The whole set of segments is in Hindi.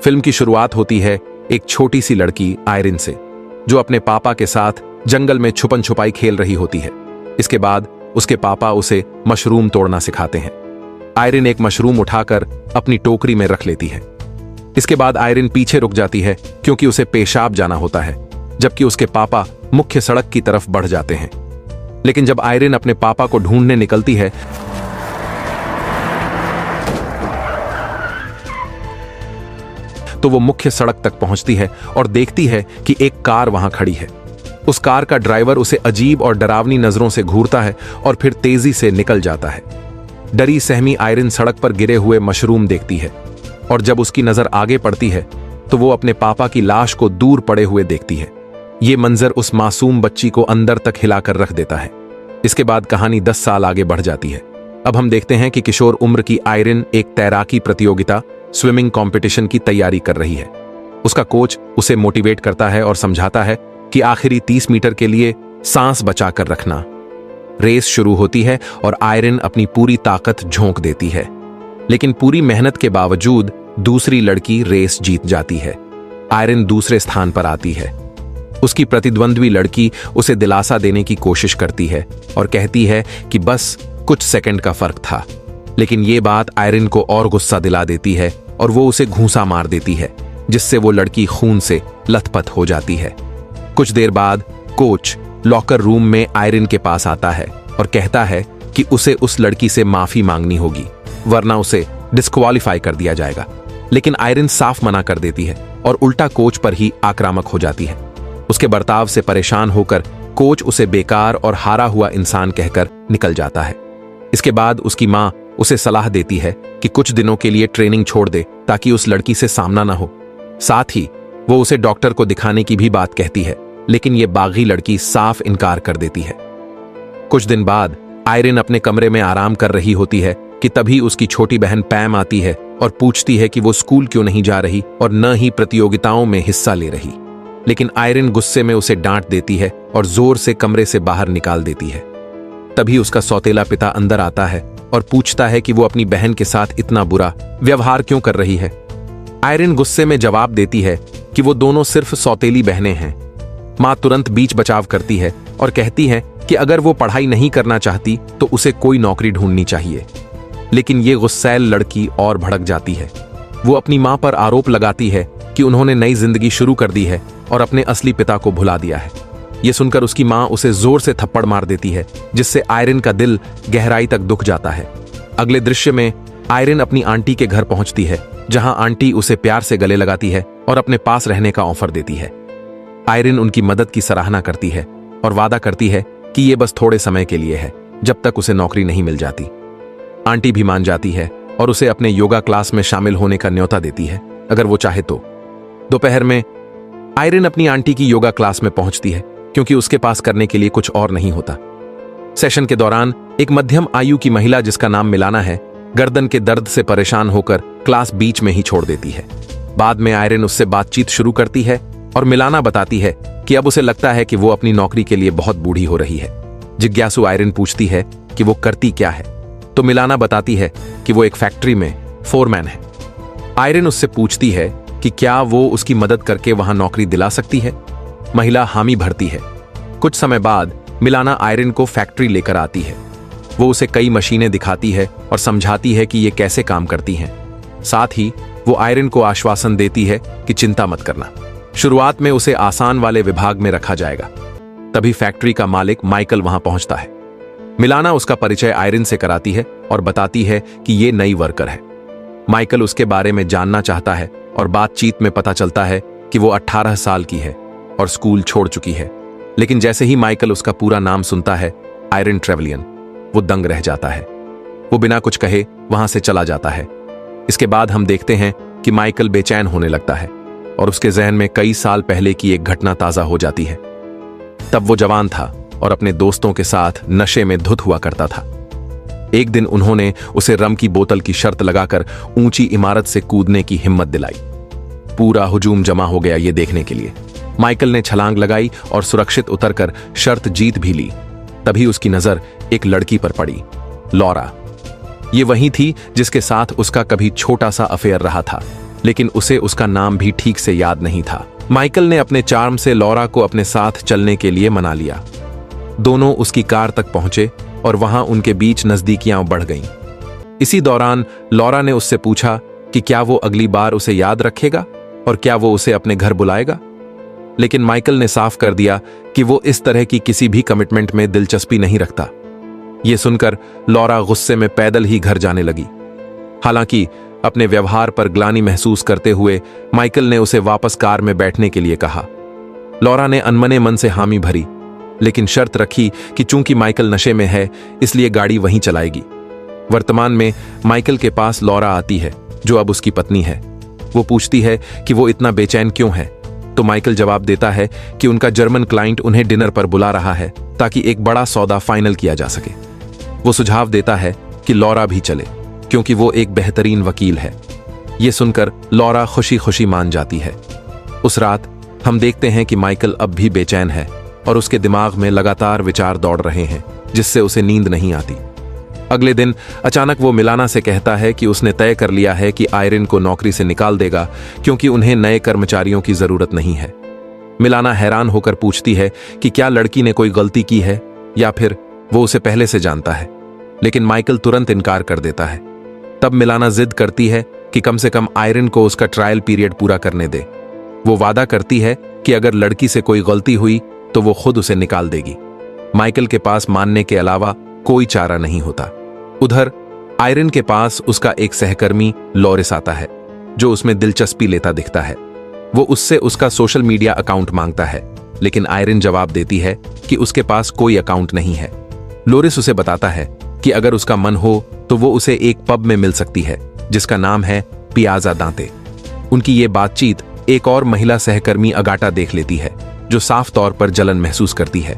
फिल्म की शुरुआत होती है एक छोटी सी लड़की आयरिन से, जो अपने पापा के साथ जंगल में छुपन छुपाई खेल रही होती है। इसके बाद उसके पापा उसे मशरूम तोड़ना सिखाते हैं। आयरिन एक मशरूम उठाकर अपनी टोकरी में रख लेती है। इसके बाद आयरिन पीछे रुक जाती है क्योंकि उसे पेशाब जाना होता है, जबकि उसके पापा मुख्य सड़क की तरफ बढ़ जाते हैं। लेकिन जब आयरिन अपने पापा को ढूंढने निकलती है तो वो मुख्य सड़क तक पहुंचती है और देखती है कि एक कार वहां खड़ी है। उस कार का ड्राइवर उसे अजीब और डरावनी नजरों से घूरता है और फिर तेजी से निकल जाता है। डरी सहमी आयरिन सड़क पर गिरे हुए मशरूम देखती है और जब उसकी नजर आगे पड़ती है तो वो अपने पापा की लाश को दूर पड़े हुए देखती है। ये मंजर उस मासूम बच्ची को अंदर तक हिलाकर रख देता है। इसके बाद कहानी 10 साल आगे बढ़ जाती है। अब हम देखते हैं कि किशोर उम्र की आयरिन एक तैराकी प्रतियोगिता स्विमिंग कंपटीशन की तैयारी कर रही है। उसका कोच उसे मोटिवेट करता है और समझाता है कि आखिरी 30 मीटर के लिए सांस बचाकर रखना। रेस शुरू होती है और आयरिन अपनी पूरी ताकत झोंक देती है, लेकिन पूरी मेहनत के बावजूद दूसरी लड़की रेस जीत जाती है। आयरिन दूसरे स्थान पर आती है। उसकी प्रतिद्वंद्वी लड़की उसे दिलासा देने की कोशिश करती है और कहती है कि बस कुछ सेकंड का फर्क था, लेकिन ये बात आयरिन को और गुस्सा दिला देती है और वो उसे घूंसा मार देती है, जिससे वो लड़की खून से लथपथ हो जाती है। कुछ देर बाद कोच लॉकर रूम में आयरिन के पास आता है और कहता है कि उसे उस लड़की से माफी मांगनी होगी, वरना उसे डिस्क्वालीफाई कर दिया जाएगा। लेकिन आयरिन साफ मना कर देती है और उल्टा कोच पर ही आक्रामक हो जाती है। उसके बर्ताव से परेशान होकर कोच उसे बेकार और हारा हुआ इंसान कहकर निकल जाता है। इसके बाद उसकी मां उसे सलाह देती है कि कुछ दिनों के लिए ट्रेनिंग छोड़ दे ताकि उस लड़की से सामना ना हो। साथ ही वो उसे डॉक्टर को दिखाने की भी बात कहती है, लेकिन ये बागी लड़की साफ इनकार कर देती है। कुछ दिन बाद आयरिन अपने कमरे में आराम कर रही होती है कि तभी उसकी छोटी बहन पैम आती है और पूछती है कि वो स्कूल क्यों नहीं जा रही और न ही प्रतियोगिताओं में हिस्सा ले रही। लेकिन आयरिन गुस्से में उसे डांट देती है और जोर से कमरे से बाहर निकाल देती है। तभी उसका सौतेला पिता अंदर आता है और पूछता है कि वो अपनी बहन के साथ इतना बुरा व्यवहार क्यों कर रही है। आयरिन गुस्से में जवाब देती है कि वो दोनों सिर्फ सौतेली बहनें हैं। मां तुरंत बीच बचाव करती है और कहती है कि अगर वो पढ़ाई नहीं करना चाहती तो उसे कोई नौकरी ढूंढनी चाहिए। लेकिन ये गुस्सैल लड़की और भड़क जाती है। वो अपनी मां पर आरोप लगाती है कि उन्होंने नई जिंदगी शुरू कर दी है और अपने असली पिता को भुला दिया है। ये सुनकर उसकी मां उसे जोर से थप्पड़ मार देती है, जिससे आयरिन का दिल गहराई तक दुख जाता है। अगले दृश्य में आयरिन अपनी आंटी के घर पहुंचती है, जहां आंटी उसे प्यार से गले लगाती है और अपने पास रहने का ऑफर देती है। आयरिन उनकी मदद की सराहना करती है और वादा करती है कि ये बस थोड़े समय के लिए है, जब तक उसे नौकरी नहीं मिल जाती। आंटी भी मान जाती है और उसे अपने योगा क्लास में शामिल होने का न्योता देती है, अगर वो चाहे तो। दोपहर में आयरिन अपनी आंटी की योगा क्लास में पहुंचती है, क्योंकि उसके पास करने के लिए कुछ और नहीं होता। सेशन के दौरान एक मध्यम आयु की महिला, जिसका नाम मिलाना है, गर्दन के दर्द से परेशान होकर क्लास बीच में ही छोड़ देती है। बाद में आयरिन उससे बातचीत शुरू करती है और मिलाना बताती है कि अब उसे लगता है कि वो अपनी नौकरी के लिए बहुत बूढ़ी हो रही है। जिज्ञासु आयरिन पूछती है कि वो करती क्या है, तो मिलाना बताती है कि वो एक फैक्ट्री में फोरमैन है। आयरिन उससे पूछती है कि क्या वो उसकी मदद करके वहां नौकरी दिला सकती है। महिला हामी भरती है। कुछ समय बाद मिलाना आयरिन को फैक्ट्री लेकर आती है। वो उसे कई मशीनें दिखाती है और समझाती है कि ये कैसे काम करती हैं। साथ ही वो आयरिन को आश्वासन देती है कि चिंता मत करना, शुरुआत में उसे आसान वाले विभाग में रखा जाएगा। तभी फैक्ट्री का मालिक माइकल वहां पहुंचता है। मिलाना उसका परिचय आयरिन से कराती है और बताती है कि ये नई वर्कर है। माइकल उसके बारे में जानना चाहता है और बातचीत में पता चलता है कि वो 18 साल की है और स्कूल छोड़ चुकी है। लेकिन जैसे ही माइकल उसका पूरा नाम सुनता है, आयरिन ट्रेवलियन, वो दंग रह जाता है। वो बिना कुछ कहे वहां से चला जाता है। इसके बाद हम देखते हैं कि माइकल बेचैन होने लगता है और उसके जहन में कई साल पहले की एक घटना ताजा हो जाती है। तब वो जवान था और अपने दोस्तों के साथ नशे में धुत हुआ करता था। एक दिन उन्होंने उसे रम की बोतल की शर्त लगाकर ऊंची इमारत से कूदने की हिम्मत दिलाई। पूरा हुजूम जमा हो गया ये देखने के लिए। माइकल ने छलांग लगाई और सुरक्षित उतरकर शर्त जीत भी ली। तभी उसकी नजर एक लड़की पर पड़ी, लॉरा। ये वही थी जिसके साथ उसका कभी छोटा सा अफेयर रहा था। लेकिन उसे उसका नाम भी ठीक से याद नहीं था। माइकल ने अपने चार्म से लॉरा को अपने साथ चलने के लिए मना लिया। दोनों उसकी कार तक पहुंचे और वहां उनके बीच नजदीकियां बढ़ गईं। इसी दौरान लॉरा ने उससे पूछा कि क्या वो अगली बार उसे याद रखेगा और क्या वो उसे अपने घर बुलाएगा। लेकिन माइकल ने साफ कर दिया कि वो इस तरह की किसी भी कमिटमेंट में दिलचस्पी नहीं रखता। ये सुनकर लॉरा गुस्से में पैदल ही घर जाने लगी। हालांकि अपने व्यवहार पर ग्लानि महसूस करते हुए माइकल ने उसे वापस कार में बैठने के लिए कहा। लॉरा ने अनमने मन से हामी भरी, लेकिन शर्त रखी कि चूंकि माइकल नशे में है इसलिए गाड़ी वहीं चलाएगी। वर्तमान में माइकल के पास लॉरा आती है, जो अब उसकी पत्नी है। वो पूछती है कि वो इतना बेचैन क्यों है, तो माइकल जवाब देता है कि उनका जर्मन क्लाइंट उन्हें डिनर पर बुला रहा है ताकि एक बड़ा सौदा फाइनल किया जा सके। वो सुझाव देता है कि लॉरा भी चले, क्योंकि वो एक बेहतरीन वकील है। ये सुनकर लॉरा खुशी खुशी मान जाती है। उस रात हम देखते हैं कि माइकल अब भी बेचैन है और उसके दिमाग में लगातार विचार दौड़ रहे हैं, जिससे उसे नींद नहीं आती। अगले दिन अचानक वो मिलाना से कहता है कि उसने तय कर लिया है कि आयरिन को नौकरी से निकाल देगा, क्योंकि उन्हें नए कर्मचारियों की जरूरत नहीं है। मिलाना हैरान होकर पूछती है कि क्या लड़की ने कोई गलती की है या फिर वो उसे पहले से जानता है, लेकिन माइकल तुरंत इनकार कर देता है। तब मिलाना जिद करती है कि कम से कम आयरिन को उसका ट्रायल पीरियड पूरा करने दे। वो वादा करती है कि अगर लड़की से कोई गलती हुई तो वो खुद उसे निकाल देगी। माइकल के पास मानने के अलावा कोई चारा नहीं होता। उधर आयरिन के पास उसका एक सहकर्मी लॉरिस आता है, जो उसमें दिलचस्पी लेता दिखता है। वो उससे उसका सोशल मीडिया अकाउंट मांगता है, लेकिन आयरिन जवाब देती है कि उसके पास कोई अकाउंट नहीं है। लॉरिस उसे बताता है कि अगर उसका मन हो तो वो उसे एक पब में मिल सकती है, जिसका नाम है पियाजा दांते। उनकी ये बातचीत एक और महिला सहकर्मी अगाटा देख लेती है, जो साफ तौर पर जलन महसूस करती है।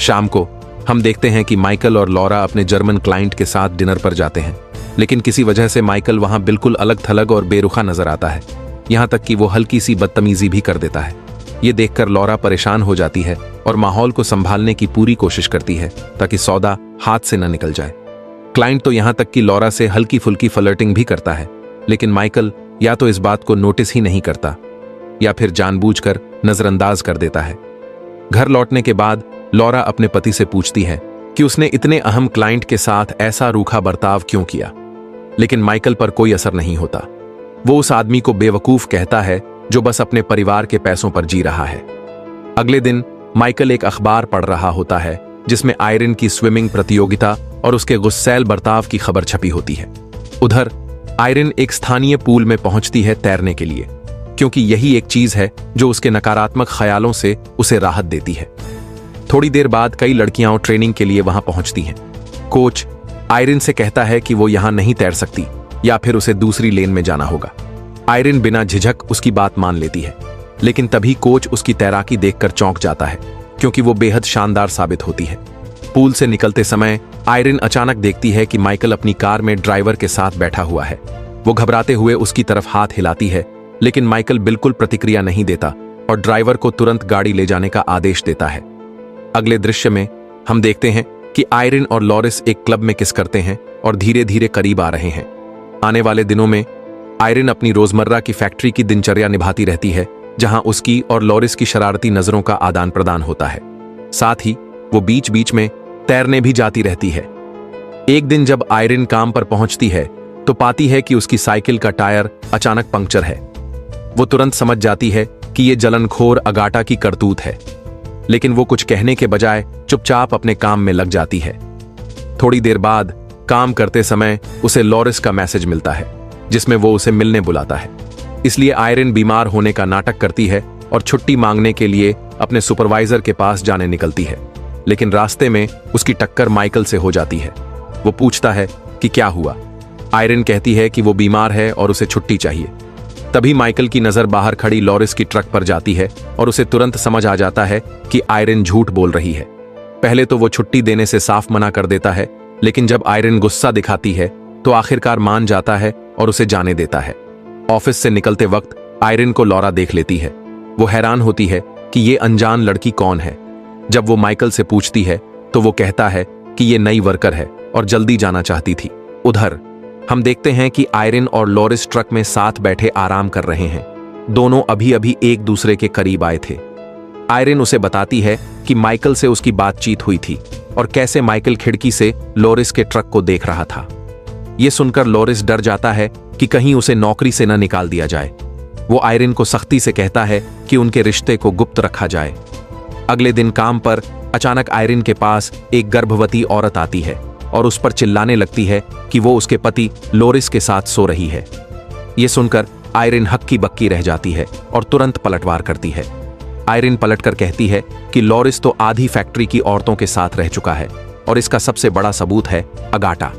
शाम को हम देखते हैं कि माइकल और लॉरा अपने जर्मन क्लाइंट के साथ डिनर पर जाते हैं, लेकिन किसी वजह से माइकल वहां बिल्कुल अलग थलग और बेरुखा नजर आता है। यहां तक कि वो हल्की सी बदतमीजी भी कर देता है। ये देखकर लॉरा परेशान हो जाती है और माहौल को संभालने की पूरी कोशिश करती है ताकि सौदा हाथ से न निकल जाए। क्लाइंट तो यहां तक कि लॉरा से हल्की फुल्की फ्लर्टिंग भी करता है, लेकिन माइकल या तो इस बात को नोटिस ही नहीं करता या फिर जानबूझकर नजरअंदाज कर देता है। घर लौटने के बाद लॉरा अपने पति से पूछती है कि उसने इतने अहम क्लाइंट के साथ ऐसा रूखा बर्ताव क्यों किया, लेकिन माइकल पर कोई असर नहीं होता। वो उस आदमी को बेवकूफ कहता है जो बस अपने परिवार के पैसों पर जी रहा है। अगले दिन माइकल एक अखबार पढ़ रहा होता है जिसमें आयरिन की स्विमिंग प्रतियोगिता और उसके गुस्सैल बर्ताव की खबर छपी होती है। उधर आयरिन एक स्थानीय पूल में पहुंचती है तैरने के लिए, क्योंकि यही एक चीज है जो उसके नकारात्मक ख्यालों से उसे राहत देती है। थोड़ी देर बाद कई लड़कियां ट्रेनिंग के लिए वहां पहुंचती हैं। कोच आयरिन से कहता है कि वो यहां नहीं तैर सकती या फिर उसे दूसरी लेन में जाना होगा। आयरिन बिना झिझक उसकी बात मान लेती है, लेकिन तभी कोच उसकी तैराकी देखकर चौंक जाता है, क्योंकि वो बेहद शानदार साबित होती है। पूल से निकलते समय आयरिन अचानक देखती है कि माइकल अपनी कार में ड्राइवर के साथ बैठा हुआ है। वो घबराते हुए उसकी तरफ हाथ हिलाती है, लेकिन माइकल बिल्कुल प्रतिक्रिया नहीं देता और ड्राइवर को तुरंत गाड़ी ले जाने का आदेश देता है। अगले दृश्य में हम देखते हैं कि आयरिन और लॉरिस एक क्लब में किस करते हैं और धीरे धीरे करीब आ रहे हैं। आने वाले दिनों में आयरिन अपनी रोजमर्रा की फैक्ट्री की दिनचर्या निभाती रहती है, जहां उसकी और लॉरिस की शरारती नजरों का आदान प्रदान होता है। साथ ही वो बीच बीच में तैरने भी जाती रहती है। एक दिन जब आयरिन काम पर पहुंचती है तो पाती है कि उसकी साइकिल का टायर अचानक पंक्चर है। वो तुरंत समझ जाती है कि ये जलनखोर अगाटा की करतूत है, लेकिन वो कुछ कहने के बजाय चुपचाप अपने काम में लग जाती है। थोड़ी देर बाद काम करते समय उसे लॉरिस का मैसेज मिलता है, जिसमें वो उसे मिलने बुलाता है। इसलिए आयरिन बीमार होने का नाटक करती है और छुट्टी मांगने के लिए अपने सुपरवाइजर के पास जाने निकलती है, लेकिन रास्ते में उसकी टक्कर माइकल से हो जाती है। वो पूछता है कि क्या हुआ। आयरिन कहती है कि वो बीमार है और उसे छुट्टी चाहिए। तभी माइकल की नजर बाहर खड़ी लॉरिस की ट्रक पर जाती है और उसे तुरंत समझ आ जाता है कि आयरिन झूठ बोल रही है। पहले तो वो छुट्टी देने से साफ मना कर देता है, लेकिन जब आयरिन गुस्सा दिखाती है तो आखिरकार मान जाता है और उसे जाने देता है। ऑफिस से निकलते वक्त आयरिन को लॉरा देख लेती है। वो हैरान होती है कि ये अनजान लड़की कौन है। जब वो माइकल से पूछती है तो वो कहता है कि ये नई वर्कर है और जल्दी जाना चाहती थी। उधर हम देखते हैं कि आयरिन और लोरिस ट्रक में साथ बैठे आराम कर रहे हैं। दोनों अभी अभी एक दूसरे के करीब आए थे। आयरिन उसे बताती है कि माइकल से उसकी बातचीत हुई थी और कैसे माइकल खिड़की से लोरिस के ट्रक को देख रहा था। यह सुनकर लोरिस डर जाता है कि कहीं उसे नौकरी से न निकाल दिया जाए। वो आयरिन को सख्ती से कहता है कि उनके रिश्ते को गुप्त रखा जाए। अगले दिन काम पर अचानक आयरिन के पास एक गर्भवती औरत आती है और उस पर चिल्लाने लगती है कि वो उसके पति लोरिस के साथ सो रही है। यह सुनकर आयरिन हक्की बक्की रह जाती है और तुरंत पलटवार करती है। आयरिन पलटकर कहती है कि लोरिस तो आधी फैक्ट्री की औरतों के साथ रह चुका है और इसका सबसे बड़ा सबूत है अगाटा।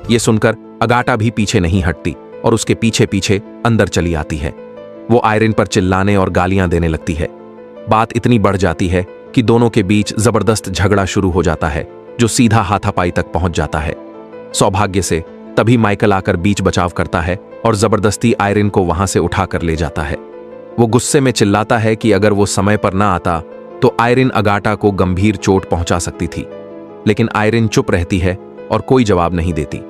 यह सुनकर अगाटा भी पीछे नहीं हटती और उसके पीछे पीछे अंदर चली आती है। वो आयरिन पर चिल्लाने और गालियां देने लगती है। बात इतनी बढ़ जाती है कि दोनों के बीच जबरदस्त झगड़ा शुरू हो जाता है जो सीधा हाथापाई तक पहुंच जाता है। सौभाग्य से तभी माइकल आकर बीच बचाव करता है और जबरदस्ती आयरिन को वहां से उठाकर ले जाता है। वो गुस्से में चिल्लाता है कि अगर वो समय पर ना आता तो आयरिन अगाटा को गंभीर चोट पहुंचा सकती थी, लेकिन आयरिन चुप रहती है और कोई जवाब नहीं देती।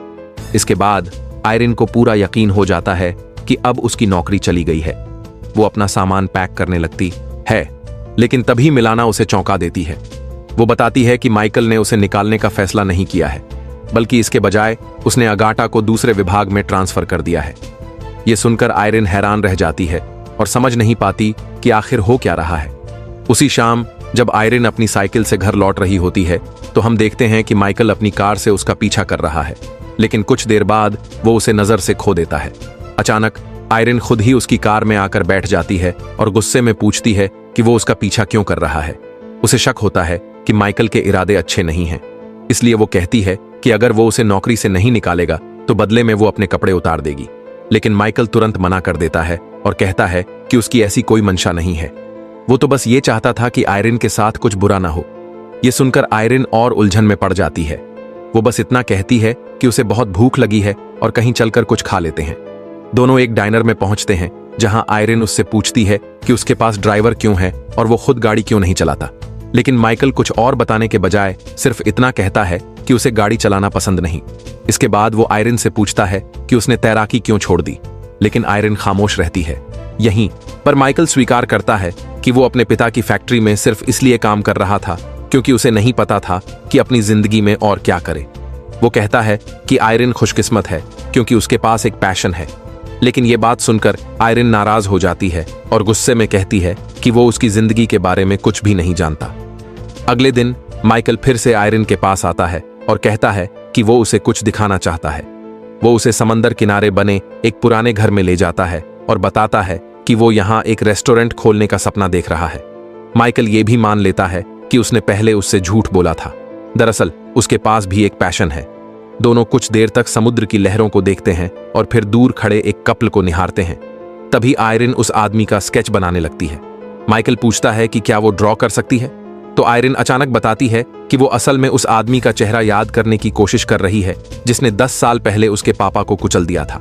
इसके बाद आयरिन को पूरा यकीन हो जाता है कि अब उसकी नौकरी चली गई है। वो अपना सामान पैक करने लगती है, लेकिन तभी मिलाना उसे चौंका देती है। वो बताती है कि माइकल ने उसे निकालने का फैसला नहीं किया है, बल्कि इसके बजाय उसने अगाटा को दूसरे विभाग में ट्रांसफर कर दिया है। यह सुनकर आयरिन हैरान रह जाती है और समझ नहीं पाती कि आखिर हो क्या रहा है। उसी शाम जब आयरिन अपनी साइकिल से घर लौट रही होती है तो हम देखते हैं कि माइकल अपनी कार से उसका पीछा कर रहा है, लेकिन कुछ देर बाद वो उसे नजर से खो देता है। अचानक आयरिन खुद ही उसकी कार में आकर बैठ जाती है और गुस्से में पूछती है कि वो उसका पीछा क्यों कर रहा है। उसे शक होता है कि माइकल के इरादे अच्छे नहीं हैं, इसलिए वो कहती है कि अगर वो उसे नौकरी से नहीं निकालेगा तो बदले में वो अपने कपड़े उतार देगी। लेकिन माइकल तुरंत मना कर देता है और कहता है कि उसकी ऐसी कोई मंशा नहीं है। वो तो बस ये चाहता था कि आयरिन के साथ कुछ बुरा ना हो। ये सुनकर आयरिन और उलझन में पड़ जाती है। वो बस इतना कहती है कि उसे बहुत भूख लगी है और कहीं चलकर कुछ खा लेते हैं। दोनों एक डाइनर में पहुंचते हैं जहां आयरिन उससे पूछती है कि उसके पास ड्राइवर क्यों है और वो खुद गाड़ी क्यों नहीं चलाता। लेकिन माइकल कुछ और बताने के बजाय सिर्फ इतना कहता है कि उसे गाड़ी चलाना पसंद नहीं। इसके बाद वो आयरिन से पूछता है कि उसने तैराकी क्यों छोड़ दी, लेकिन आयरिन खामोश रहती है। यहीं पर माइकल स्वीकार करता है कि वो अपने पिता की फैक्ट्री में सिर्फ इसलिए काम कर रहा था क्योंकि उसे नहीं पता था कि अपनी जिंदगी में और क्या करे। वो कहता है कि आयरिन खुशकिस्मत है क्योंकि उसके पास एक पैशन है, लेकिन ये बात सुनकर आयरिन नाराज हो जाती है और गुस्से में कहती है कि वो उसकी जिंदगी के बारे में कुछ भी नहीं जानता। अगले दिन माइकल फिर से आयरिन के पास आता है और कहता है कि वो उसे कुछ दिखाना चाहता है। वो उसे समंदर किनारे बने एक पुराने घर में ले जाता है और बताता है कि वो यहाँ एक रेस्टोरेंट खोलने का सपना देख रहा है। माइकल ये भी मान लेता है कि उसने पहले उससे झूठ बोला था। दरअसल उसके पास भी एक पैशन है। दोनों कुछ देर तक समुद्र की लहरों को देखते हैं और फिर दूर खड़े एक कपल को निहारते हैं। तभी आयरिन उस आदमी का स्केच बनाने लगती है। माइकल पूछता है कि क्या वो ड्रॉ कर सकती है, तो आयरिन अचानक बताती है कि वो असल में उस आदमी का चेहरा याद करने की कोशिश कर रही है जिसने 10 साल पहले उसके पापा को कुचल दिया था।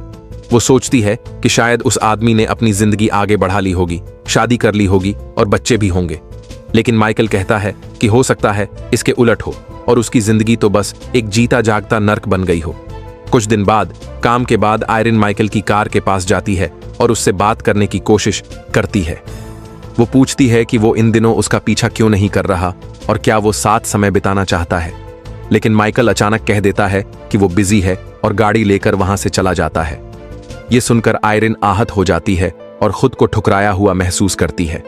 वो सोचती है कि शायद उस आदमी ने अपनी जिंदगी आगे बढ़ा ली होगी, शादी कर ली होगी और बच्चे भी होंगे। लेकिन माइकल कहता है कि हो सकता है इसके उलट हो और उसकी जिंदगी तो बस एक जीता जागता नर्क बन गई हो। कुछ दिन बाद काम के बाद आयरिन माइकल की कार के पास जाती है और उससे बात करने की कोशिश करती है। वो पूछती है कि वो इन दिनों उसका पीछा क्यों नहीं कर रहा और क्या वो साथ समय बिताना चाहता है। लेकिन माइकल अचानक कह देता है कि वो बिजी है और गाड़ी लेकर वहां से चला जाता है। ये सुनकर आयरिन आहत हो जाती है और खुद को ठुकराया हुआ महसूस करती है।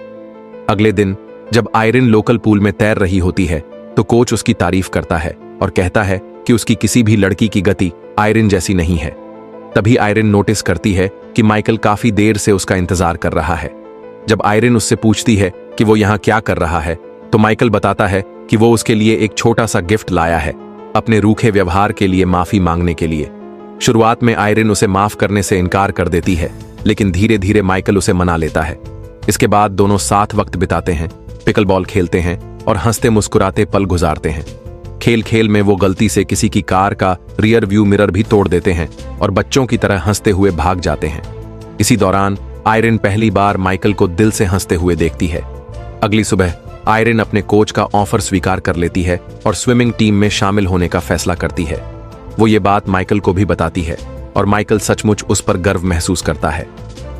अगले दिन जब आयरिन लोकल पूल में तैर रही होती है तो कोच उसकी तारीफ करता है और कहता है कि उसकी किसी भी लड़की की गति आयरिन जैसी नहीं है। तभी आयरिन नोटिस करती है कि माइकल काफी देर से उसका इंतजार कर रहा है। जब आयरिन उससे पूछती है कि वो यहाँ क्या कर रहा है तो माइकल बताता है कि वो उसके लिए एक छोटा सा गिफ्ट लाया है, अपने रूखे व्यवहार के लिए माफी मांगने के लिए। शुरुआत में आयरिन उसे माफ करने से इनकार कर देती है, लेकिन धीरे धीरे माइकल उसे मना लेता है। इसके बाद दोनों साथ वक्त बिताते हैं, पिकल बॉल खेलते हैं और हंसते मुस्कुराते पल गुजारते हैं। खेल खेल में वो गलती से किसी की कार का रियर व्यू मिरर भी तोड़ देते हैं और बच्चों की तरह हंसते हुए भाग जाते हैं। इसी दौरान आयरिन पहली बार माइकल को दिल से हंसते हुए देखती है। अगली सुबह आयरिन अपने कोच का ऑफर स्वीकार कर लेती है और स्विमिंग टीम में शामिल होने का फैसला करती है। वो ये बात माइकल को भी बताती है, और माइकल सचमुच उस पर गर्व महसूस करता है।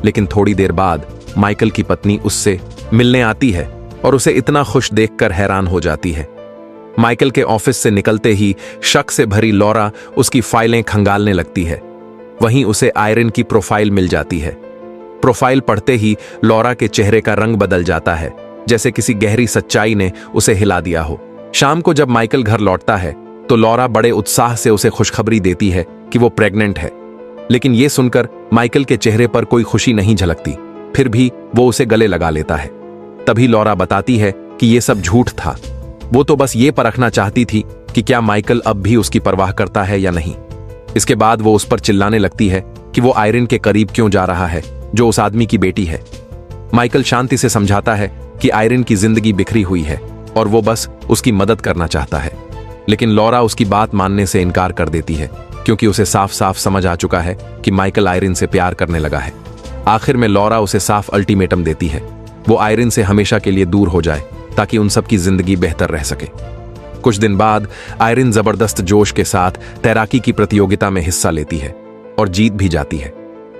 लेकिन थोड़ी देर बाद माइकल की पत्नी उससे मिलने आती है और उसे इतना खुश देखकर हैरान हो जाती है। माइकल के ऑफिस से निकलते ही शक से भरी लॉरा उसकी फाइलें खंगालने लगती है। वहीं उसे आयरन की प्रोफाइल मिल जाती है। प्रोफाइल पढ़ते ही लॉरा के चेहरे का रंग बदल जाता है, जैसे किसी गहरी सच्चाई ने उसे हिला दिया हो। शाम को जब माइकल घर लौटता है तो लॉरा बड़े उत्साह से उसे खुशखबरी देती है कि वो प्रेग्नेंट है। लेकिन यह सुनकर माइकल के चेहरे पर कोई खुशी नहीं झलकती। फिर भी वो उसे गले लगा लेता है। तभी लॉरा बताती है कि यह सब झूठ था। वो तो बस ये परखना चाहती थी कि क्या माइकल अब भी उसकी परवाह करता है या नहीं। इसके बाद वो उस पर चिल्लाने लगती है कि वो आयरन के करीब क्यों जा रहा है, जो उस आदमी की बेटी है। माइकल शांति से समझाता है कि आयरन की जिंदगी बिखरी हुई है और वो बस उसकी मदद करना चाहता है। लेकिन लॉरा उसकी बात मानने से इनकार कर देती है, क्योंकि उसे साफ साफ समझ आ चुका है कि माइकल आयरन से प्यार करने लगा है। आखिर में लॉरा उसे साफ अल्टीमेटम देती है, वो आयरन से हमेशा के लिए दूर हो जाए ताकि उन सब की जिंदगी बेहतर रह सके। कुछ दिन बाद आयरन जबरदस्त जोश के साथ तैराकी की प्रतियोगिता में हिस्सा लेती है और जीत भी जाती है।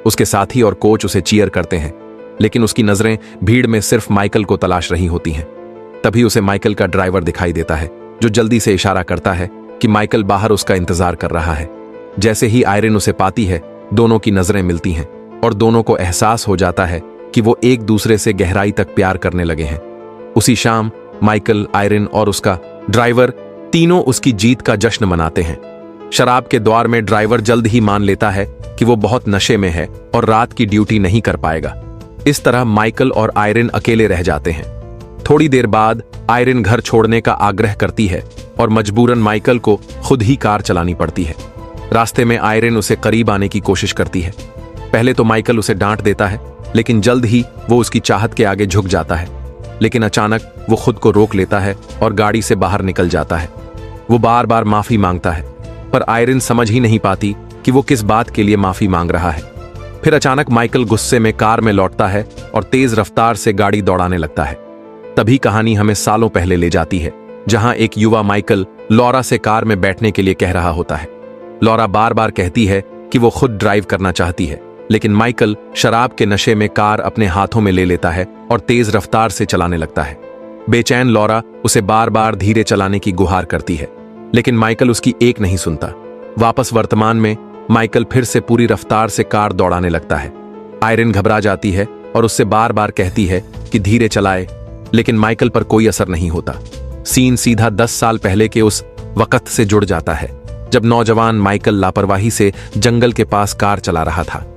उसके साथी और कोच उसे चीयर करते हैं, लेकिन उसकी नजरें भीड़ में सिर्फ माइकल को तलाश रही होती हैं। तभी उसे माइकल का ड्राइवर दिखाई देता है, जो जल्दी से इशारा करता है कि माइकल बाहर उसका इंतजार कर रहा है। जैसे ही आयरन उसे पाती है, दोनों की नजरें मिलती हैं और दोनों को एहसास हो जाता है कि वो एक दूसरे से गहराई तक प्यार करने लगे हैं। उसी शाम माइकल, आयरन और उसका ड्राइवर तीनों उसकी जीत का जश्न मनाते हैं। शराब के द्वार में ड्राइवर जल्द ही मान लेता है कि वो बहुत नशे में है और रात की ड्यूटी नहीं कर पाएगा। इस तरह माइकल और आयरन अकेले रह जाते हैं। थोड़ी देर बाद आयरन घर छोड़ने का आग्रह करती है और मजबूरन माइकल को खुद ही कार चलानी पड़ती है। रास्ते में आयरन उसे करीब आने की कोशिश करती है। पहले तो माइकल उसे डांट देता है, लेकिन जल्द ही वो उसकी चाहत के आगे झुक जाता है। लेकिन अचानक वो खुद को रोक लेता है और गाड़ी से बाहर निकल जाता है। वो बार बार माफी मांगता है, पर आयरन समझ ही नहीं पाती कि वो किस बात के लिए माफी मांग रहा है। फिर अचानक माइकल गुस्से में कार में लौटता है और तेज रफ्तार से गाड़ी दौड़ाने लगता है। तभी कहानी हमें सालों पहले ले जाती है, जहां एक युवा माइकल लॉरा से कार में बैठने के लिए कह रहा होता है। लॉरा बार बार कहती है कि वो खुद ड्राइव करना चाहती है, लेकिन माइकल शराब के नशे में कार अपने हाथों में ले लेता है और तेज रफ्तार से चलाने लगता है। बेचैन लॉरा उसे बार बार धीरे चलाने की गुहार करती है, लेकिन माइकल उसकी एक नहीं सुनता। वापस वर्तमान में माइकल फिर से पूरी रफ्तार से कार दौड़ाने लगता है। आयरन घबरा जाती है और उससे बार बार कहती है कि धीरे चलाए, लेकिन माइकल पर कोई असर नहीं होता। सीन सीधा 10 साल पहले के उस वक्त से जुड़ जाता है, जब नौजवान माइकल लापरवाही से जंगल के पास कार चला रहा था।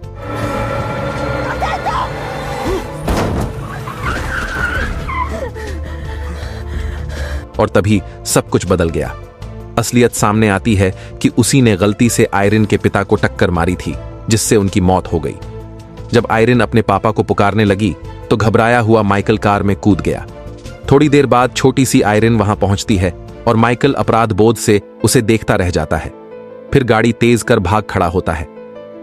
और तभी सब कुछ बदल गया। असलियत सामने आती है कि उसी ने गलती से आयरन के पिता को टक्कर मारी थी, जिससे उनकी मौत हो गई। जब आयरन अपने पापा को पुकारने लगी तो घबराया हुआ माइकल कार में कूद गया। थोड़ी देर बाद छोटी सी आयरन वहां पहुंचती है और माइकल अपराध बोध से उसे देखता रह जाता है। फिर गाड़ी तेज कर भाग खड़ा होता है।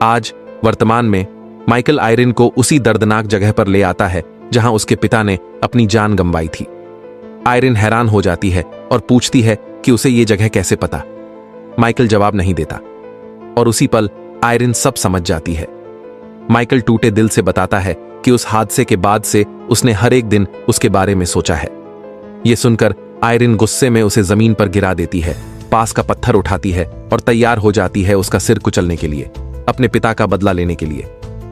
आज वर्तमान में माइकल आयरन को उसी दर्दनाक जगह पर ले आता है जहां उसके पिता ने अपनी जान गंवाई थी। आयरन हैरान हो जाती है और पूछती है कि उसे ये जगह कैसे पता। माइकल जवाब नहीं देता और उसी पल आयरन सब समझ जाती है। माइकल टूटे दिल से बताता है कि उस हादसे के बाद से उसने हर एक दिन उसके बारे में सोचा है। यह सुनकर आयरन गुस्से में उसे जमीन पर गिरा देती है, पास का पत्थर उठाती है और तैयार हो जाती है उसका सिर कुचलने के लिए, अपने पिता का बदला लेने के लिए।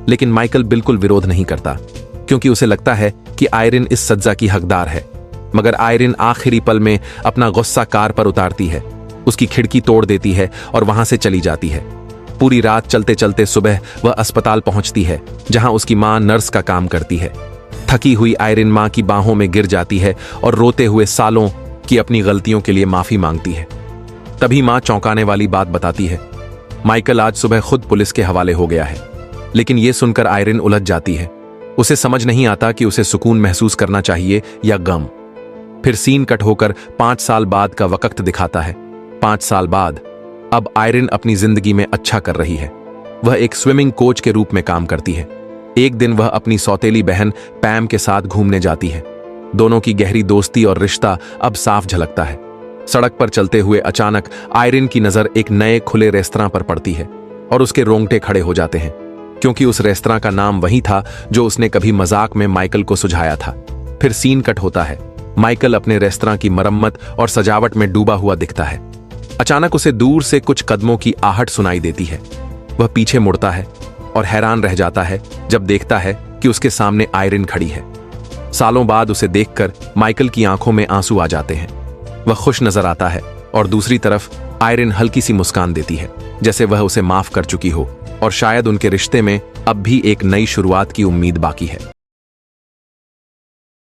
लेकिन माइकल बिल्कुल विरोध नहीं करता, क्योंकि उसे लगता है कि आयरन इस सजा की हकदार है। मगर आयरन आखिरी पल में अपना गुस्सा कार पर उतारती है, उसकी खिड़की तोड़ देती है और वहां से चली जाती है। पूरी रात चलते चलते सुबह वह अस्पताल पहुंचती है, जहां उसकी मां नर्स का काम करती है। थकी हुई आयरन मां की बाहों में गिर जाती है और रोते हुए सालों की अपनी गलतियों के लिए माफी मांगती है। तभी मां चौंकाने वाली बात बताती है, माइकल आज सुबह खुद पुलिस के हवाले हो गया है। लेकिन यह सुनकर आयरन उलझ जाती है। उसे समझ नहीं आता कि उसे सुकून महसूस करना चाहिए या गम। फिर सीन कट होकर 5 साल बाद का वक्त दिखाता है। 5 साल बाद अब आयरन अपनी जिंदगी में अच्छा कर रही है। वह एक स्विमिंग कोच के रूप में काम करती है। एक दिन वह अपनी सौतेली बहन पैम के साथ घूमने जाती है। दोनों की गहरी दोस्ती और रिश्ता अब साफ झलकता है। सड़क पर चलते हुए अचानक आयरन की नजर एक नए खुले रेस्तरां पर पड़ती है। और उसके रोंगटे खड़े हो जाते हैं, क्योंकि उस रेस्तरां का नाम वही था जो उसने कभी मजाक में माइकल को सुझाया था। फिर सीन कट होता है। माइकल अपने रेस्तरां की मरम्मत और सजावट में डूबा हुआ दिखता है। अचानक उसे दूर से कुछ कदमों की आहट सुनाई देती है। वह पीछे मुड़ता है और हैरान रह जाता है जब देखता है कि उसके सामने आयरिन खड़ी है। सालों बाद उसे देखकर माइकल की आंखों में आंसू आ जाते हैं। वह खुश नजर आता है और दूसरी तरफ आयरिन हल्की सी मुस्कान देती है, जैसे वह उसे माफ कर चुकी हो और शायद उनके रिश्ते में अब भी एक नई शुरुआत की उम्मीद बाकी है।